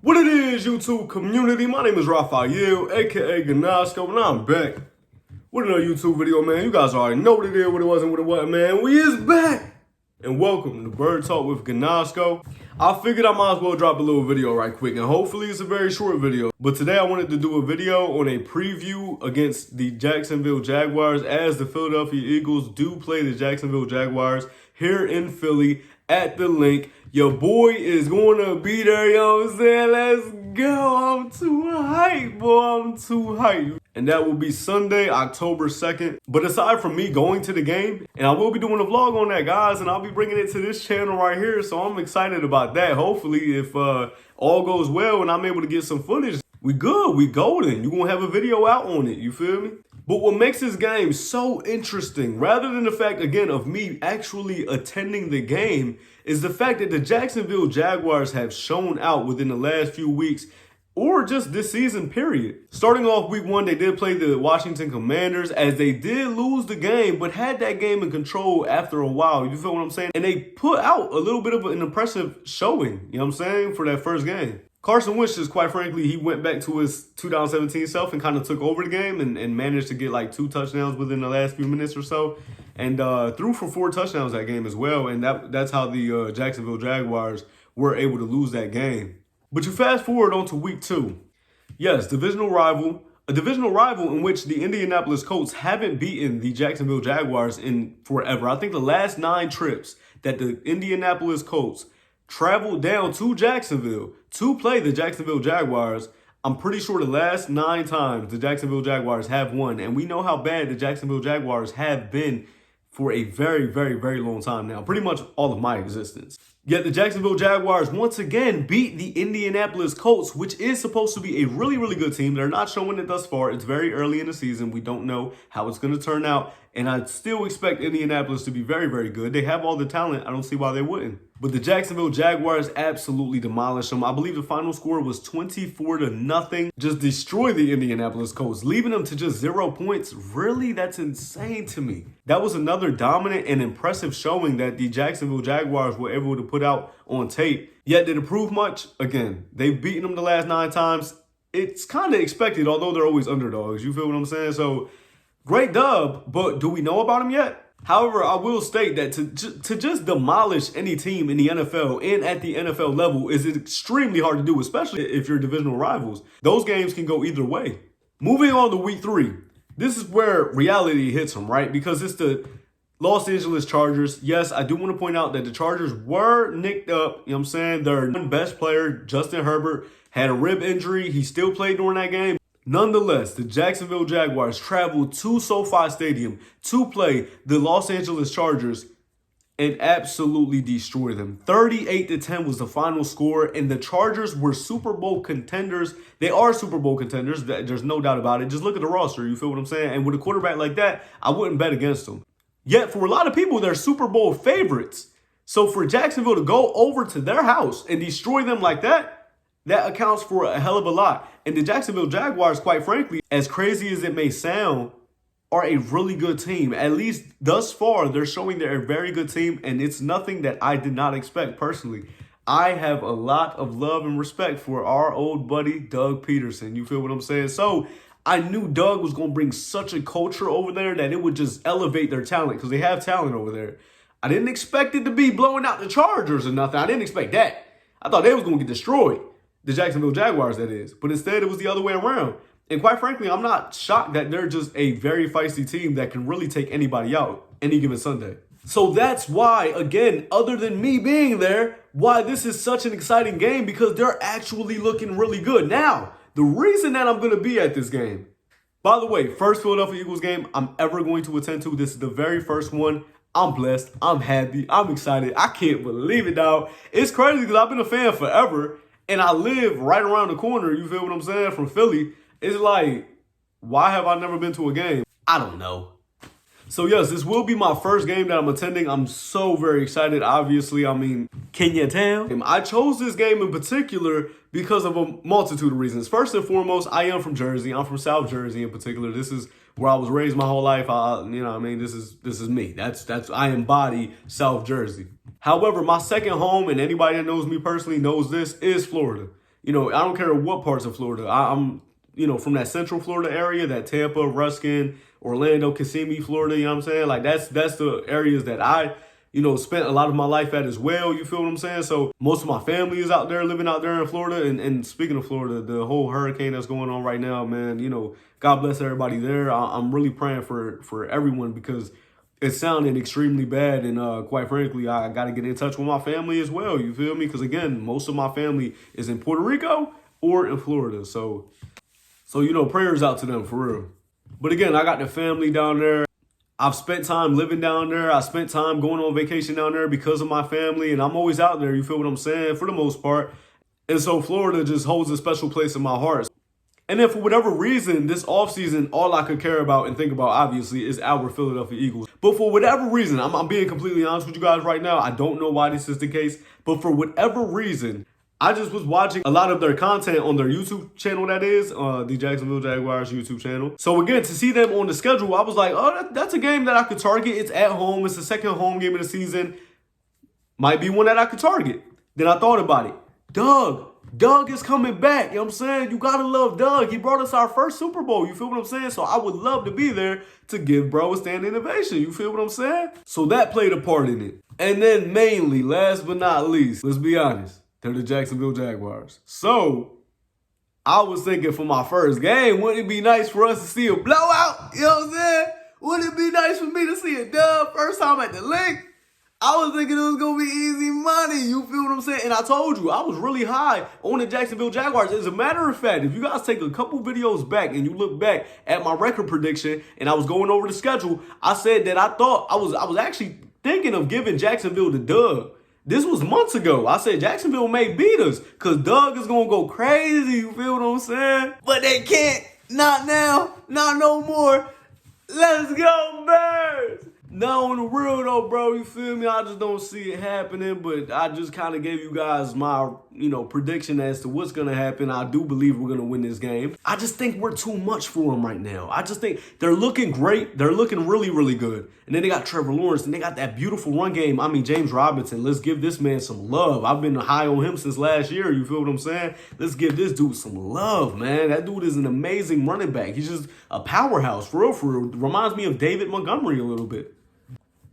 What it is, YouTube community? My name is Raphael, aka Ganasco, and I'm back with another YouTube video, man. You guys already know what it is, what it was, and what it wasn't, man. We is back! And welcome to Bird Talk with Ganasco. I figured I might as well drop a little video right quick, and hopefully it's a very short video. But today I wanted to do a video on a preview against the Jacksonville Jaguars, as the Philadelphia Eagles do play the Jacksonville Jaguars here in Philly at the Link. Your boy is going to be there, you know what I'm saying? Let's go. I'm too hyped, boy. I'm too hyped. And that will be Sunday, October 2nd. But aside from me going to the game, and I will be doing a vlog on that, guys, and I'll be bringing it to this channel right here. So I'm excited about that. Hopefully, if all goes well and I'm able to get some footage, we good, we golden. You're going to have a video out on it, you feel me? But what makes this game so interesting, rather than the fact, again, of me actually attending the game, is the fact that the Jacksonville Jaguars have shown out within the last few weeks, or just this season, period. Starting off week 1, they did play the Washington Commanders, as they did lose the game, but had that game in control after a while. You feel what I'm saying? And they put out a little bit of an impressive showing, you know what I'm saying, for that first game. Carson Wentz, just quite frankly, he went back to his 2017 self and kind of took over the game and managed to get like 2 touchdowns within the last few minutes or so. And threw for 4 touchdowns that game as well. And that's how the Jacksonville Jaguars were able to lose that game. But you fast forward on to week 2. Yes, divisional rival. A divisional rival in which the Indianapolis Colts haven't beaten the Jacksonville Jaguars in forever. I think the last 9 trips that the Indianapolis Colts traveled down to Jacksonville to play the Jacksonville Jaguars, I'm pretty sure the last 9 times the Jacksonville Jaguars have won. And we know how bad the Jacksonville Jaguars have been for a very, very, very long time now. Pretty much all of my existence. Yet the Jacksonville Jaguars once again beat the Indianapolis Colts, which is supposed to be a really, really good team. They're not showing it thus far. It's very early in the season. We don't know how it's going to turn out. And I still expect Indianapolis to be very, very good. They have all the talent. I don't see why they wouldn't. But the Jacksonville Jaguars absolutely demolished them. I believe the final score was 24-0. Just destroyed the Indianapolis Colts, leaving them to just 0 points. Really? That's insane to me. That was another dominant and impressive showing that the Jacksonville Jaguars were able to put out on tape. Yet did it prove much? Again, they've beaten them the last 9 times. It's kind of expected, although they're always underdogs. You feel what I'm saying? So great dub, but do we know about them yet? However, I will state that to just demolish any team in the NFL and at the NFL level is extremely hard to do, especially if you're divisional rivals. Those games can go either way. Moving on to week 3. This is where reality hits them, right? Because it's the Los Angeles Chargers. Yes, I do want to point out that the Chargers were nicked up. You know what I'm saying? Their best player, Justin Herbert, had a rib injury. He still played during that game. Nonetheless, the Jacksonville Jaguars traveled to SoFi Stadium to play the Los Angeles Chargers and absolutely destroy them. 38-10 was the final score, and the Chargers were Super Bowl contenders. They are Super Bowl contenders. There's no doubt about it. Just look at the roster. You feel what I'm saying? And with a quarterback like that, I wouldn't bet against them. Yet, for a lot of people, they're Super Bowl favorites. So for Jacksonville to go over to their house and destroy them like that, that accounts for a hell of a lot. And the Jacksonville Jaguars, quite frankly, as crazy as it may sound, are a really good team. At least thus far, they're showing they're a very good team, and it's nothing that I did not expect personally. I have a lot of love and respect for our old buddy, Doug Peterson. You feel what I'm saying? So I knew Doug was going to bring such a culture over there that it would just elevate their talent, because they have talent over there. I didn't expect it to be blowing out the Chargers or nothing. I didn't expect that. I thought they was going to get destroyed. The Jacksonville Jaguars, that is. But instead, it was the other way around. And quite frankly, I'm not shocked that they're just a very feisty team that can really take anybody out any given Sunday. So that's why, again, other than me being there, why this is such an exciting game, because they're actually looking really good. Now, the reason that I'm going to be at this game, by the way, first Philadelphia Eagles game I'm ever going to attend to. This is the very first one. I'm blessed. I'm happy. I'm excited. I can't believe it, dog. It's crazy because I've been a fan forever. And I live right around the corner, you feel what I'm saying, from Philly. It's like, why have I never been to a game? I don't know. So yes, this will be my first game that I'm attending. I'm so very excited, obviously. I mean, can you tell? I chose this game in particular because of a multitude of reasons. First and foremost, I am from Jersey. I'm from South Jersey in particular. This is where I was raised my whole life. This is me. That's I embody South Jersey. However, my second home, and anybody that knows me personally knows this, is Florida. I don't care what parts of Florida. I'm from that central Florida area, that Tampa, Ruskin, Orlando, Kissimmee, Florida, you know what I'm saying? Like that's the areas that I, spent a lot of my life at as well, you feel what I'm saying? So most of my family is out there, living out there in Florida. And speaking of Florida, the whole hurricane that's going on right now, man, God bless everybody there. I'm really praying for everyone because it's sounding extremely bad. And quite frankly, I got to get in touch with my family as well, you feel me? Because again, most of my family is in Puerto Rico or in Florida. So prayers out to them for real. But again, I got the family down there. I've spent time living down there. I spent time going on vacation down there because of my family. And I'm always out there, you feel what I'm saying, for the most part. And so Florida just holds a special place in my heart. And then for whatever reason, this offseason, all I could care about and think about, obviously, is our Philadelphia Eagles. But for whatever reason, I'm being completely honest with you guys right now. I don't know why this is the case. But for whatever reason, I just was watching a lot of their content on their YouTube channel, that is, the Jacksonville Jaguars YouTube channel. So again, to see them on the schedule, I was like, oh, that's a game that I could target. It's at home. It's the second home game of the season. Might be one that I could target. Then I thought about it. Doug is coming back. You know what I'm saying? You got to love Doug. He brought us our first Super Bowl. You feel what I'm saying? So I would love to be there to give bro a standing ovation. You feel what I'm saying? So that played a part in it. And then mainly, last but not least, let's be honest, they're the Jacksonville Jaguars. So I was thinking for my first game, wouldn't it be nice for us to see a blowout? You know what I'm saying? Wouldn't it be nice for me to see a dub first time at the link? I was thinking it was going to be easy money. You feel what I'm saying? And I told you, I was really high on the Jacksonville Jaguars. As a matter of fact, if you guys take a couple videos back and you look back at my record prediction and I was going over the schedule, I said that I thought I was actually thinking of giving Jacksonville the dub. This was months ago. I said Jacksonville may beat us because Doug is going to go crazy. You feel what I'm saying? But they can't. Not now. Not no more. Let's go, Bears. Now, on the real, though, bro, you feel me? I just don't see it happening, but I just kind of gave you guys my, prediction as to what's going to happen. I do believe we're going to win this game. I just think we're too much for them right now. I just think they're looking great. They're looking really, really good. And then they got Trevor Lawrence, and they got that beautiful run game. I mean, James Robinson. Let's give this man some love. I've been high on him since last year. You feel what I'm saying? Let's give this dude some love, man. That dude is an amazing running back. He's just a powerhouse, for real, for real. Reminds me of David Montgomery a little bit.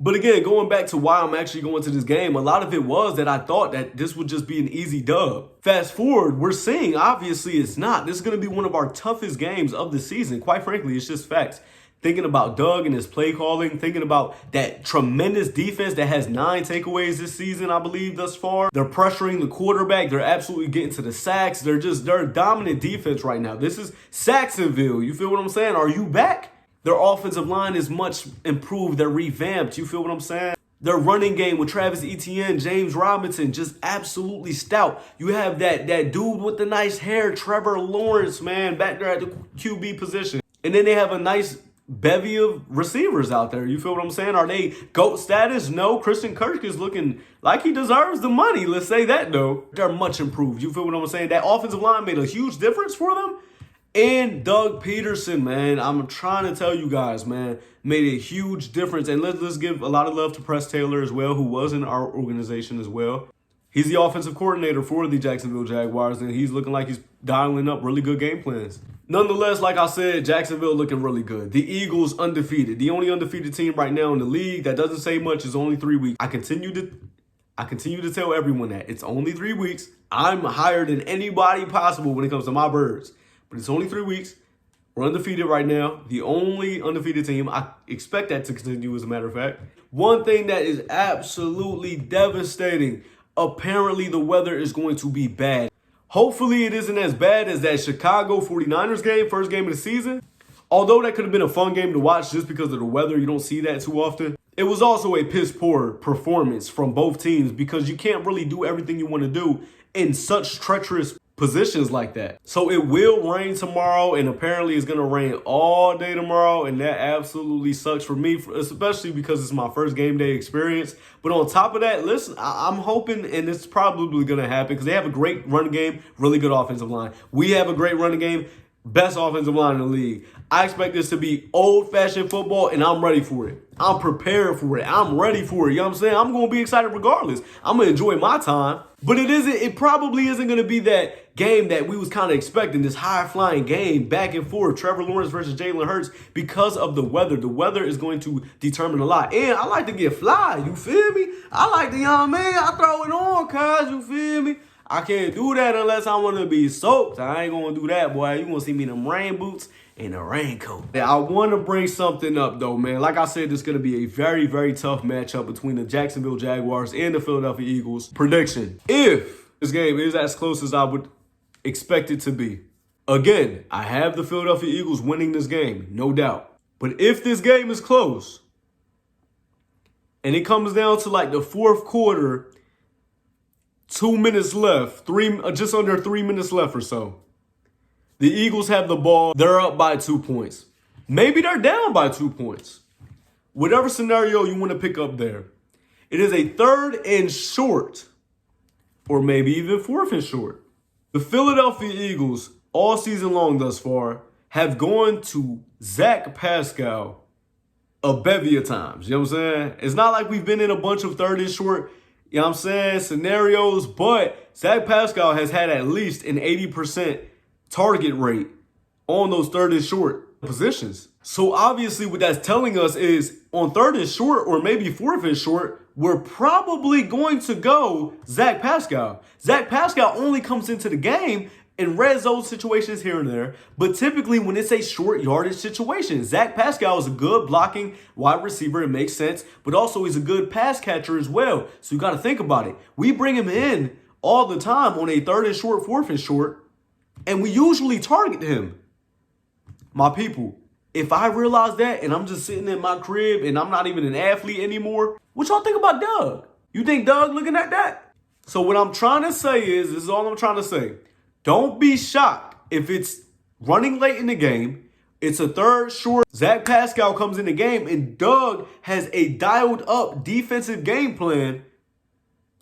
But again, going back to why I'm actually going to this game, a lot of it was that I thought that this would just be an easy dub. Fast forward, we're seeing, obviously it's not. This is going to be one of our toughest games of the season. Quite frankly, it's just facts. Thinking about Doug and his play calling, thinking about that tremendous defense that has 9 takeaways this season, I believe, thus far. They're pressuring the quarterback. They're absolutely getting to the sacks. They're a dominant defense right now. This is Saxonville. You feel what I'm saying? Are you back? Their offensive line is much improved. They're revamped. You feel what I'm saying? Their running game with Travis Etienne, James Robinson, just absolutely stout. You have that dude with the nice hair, Trevor Lawrence, man, back there at the QB position. And then they have a nice bevy of receivers out there. You feel what I'm saying? Are they GOAT status? No. Christian Kirk is looking like he deserves the money. Let's say that, though. They're much improved. You feel what I'm saying? That offensive line made a huge difference for them. And Doug Peterson, man, I'm trying to tell you guys, man, made a huge difference. And let's give a lot of love to Press Taylor as well, who was in our organization as well. He's the offensive coordinator for the Jacksonville Jaguars, and he's looking like he's dialing up really good game plans. Nonetheless, like I said, Jacksonville looking really good. The Eagles undefeated. The only undefeated team right now in the league. That doesn't say much. It's only 3 weeks. I continue to tell everyone that. It's only 3 weeks. I'm higher than anybody possible when it comes to my birds. But it's only 3 weeks. We're undefeated right now. The only undefeated team. I expect that to continue, as a matter of fact. One thing that is absolutely devastating. Apparently, the weather is going to be bad. Hopefully, it isn't as bad as that Chicago 49ers game, first game of the season. Although that could have been a fun game to watch just because of the weather. You don't see that too often. It was also a piss-poor performance from both teams because you can't really do everything you want to do in such treacherous positions like that. So it will rain tomorrow, and apparently it's going to rain all day tomorrow, and that absolutely sucks for me, especially because it's my first game day experience. But on top of that, listen, I'm hoping, and it's probably going to happen because they have a great running game, really good offensive line. We have a great running game, best offensive line in the league. I expect this to be old-fashioned football, and I'm ready for it. I'm prepared for it. I'm ready for it. You know what I'm saying? I'm going to be excited regardless. I'm going to enjoy my time. But it probably isn't going to be that game that we was kind of expecting, this high-flying game, back and forth, Trevor Lawrence versus Jalen Hurts, because of the weather. The weather is going to determine a lot. And I like to get fly, you feel me? I like to, I throw it on, cuz, you feel me? I can't do that unless I want to be soaked. I ain't going to do that, boy. You going to see me in them rain boots and a raincoat. I want to bring something up, though, man. Like I said, this is going to be a very, very tough matchup between the Jacksonville Jaguars and the Philadelphia Eagles. Prediction: if this game is as close as I would expect it to be. Again, I have the Philadelphia Eagles winning this game, no doubt. But if this game is close and it comes down to like the fourth quarter, 2 minutes left, just under 3 minutes left or so, the Eagles have the ball, they're up by 2 points. Maybe they're down by 2 points. Whatever scenario you want to pick up there. It is a 3rd and short, or maybe even 4th and short. The Philadelphia Eagles, all season long thus far, have gone to Zach Pascal a bevy of times. You know what I'm saying? It's not like we've been in a bunch of 3rd and short, you know what I'm saying, scenarios, but Zach Pascal has had at least an 80% target rate on those 3rd and short positions. So obviously what that's telling us is on 3rd and short, or maybe 4th and short, we're probably going to go Zach Pascal. Zach Pascal only comes into the game in red zone situations here and there, but typically when it's a short yardage situation, Zach Pascal is a good blocking wide receiver. It makes sense, but also he's a good pass catcher as well. So you got to think about it. We bring him in all the time on a 3rd and short, 4th and short, and we usually target him. My people, if I realize that and I'm just sitting in my crib and I'm not even an athlete anymore, what y'all think about Doug? You think Doug looking at that? So what I'm trying to say is, this is all I'm trying to say. Don't be shocked if it's running late in the game, it's a 3rd short, Zach Pascal comes in the game, and Doug has a dialed up defensive game plan,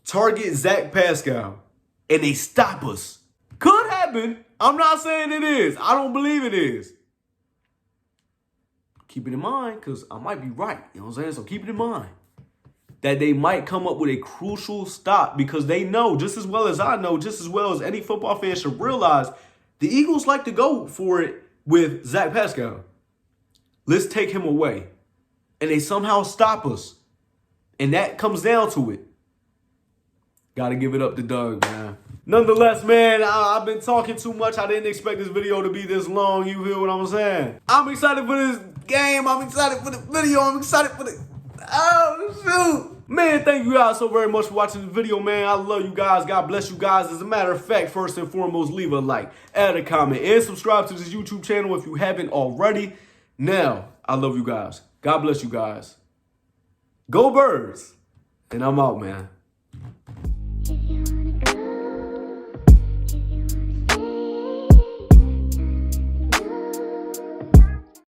target Zach Pascal, and they stop us. Could happen. I'm not saying it is. I don't believe it is. Keep it in mind, because I might be right. You know what I'm saying? So keep it in mind that they might come up with a crucial stop, because they know, just as well as I know, just as well as any football fan should realize, the Eagles like to go for it with Zach Pascal. Let's take him away. And they somehow stop us. And that comes down to it. Got to give it up to Doug, man. Nonetheless, man, I've been talking too much. I didn't expect this video to be this long. You feel what I'm saying? I'm excited for this game. I'm excited for the video. I'm excited for the... Oh, shoot. Man, thank you guys so very much for watching the video, man. I love you guys. God bless you guys. As a matter of fact, first and foremost, leave a like, add a comment, and subscribe to this YouTube channel if you haven't already. Now, I love you guys. God bless you guys. Go Birds. And I'm out, man.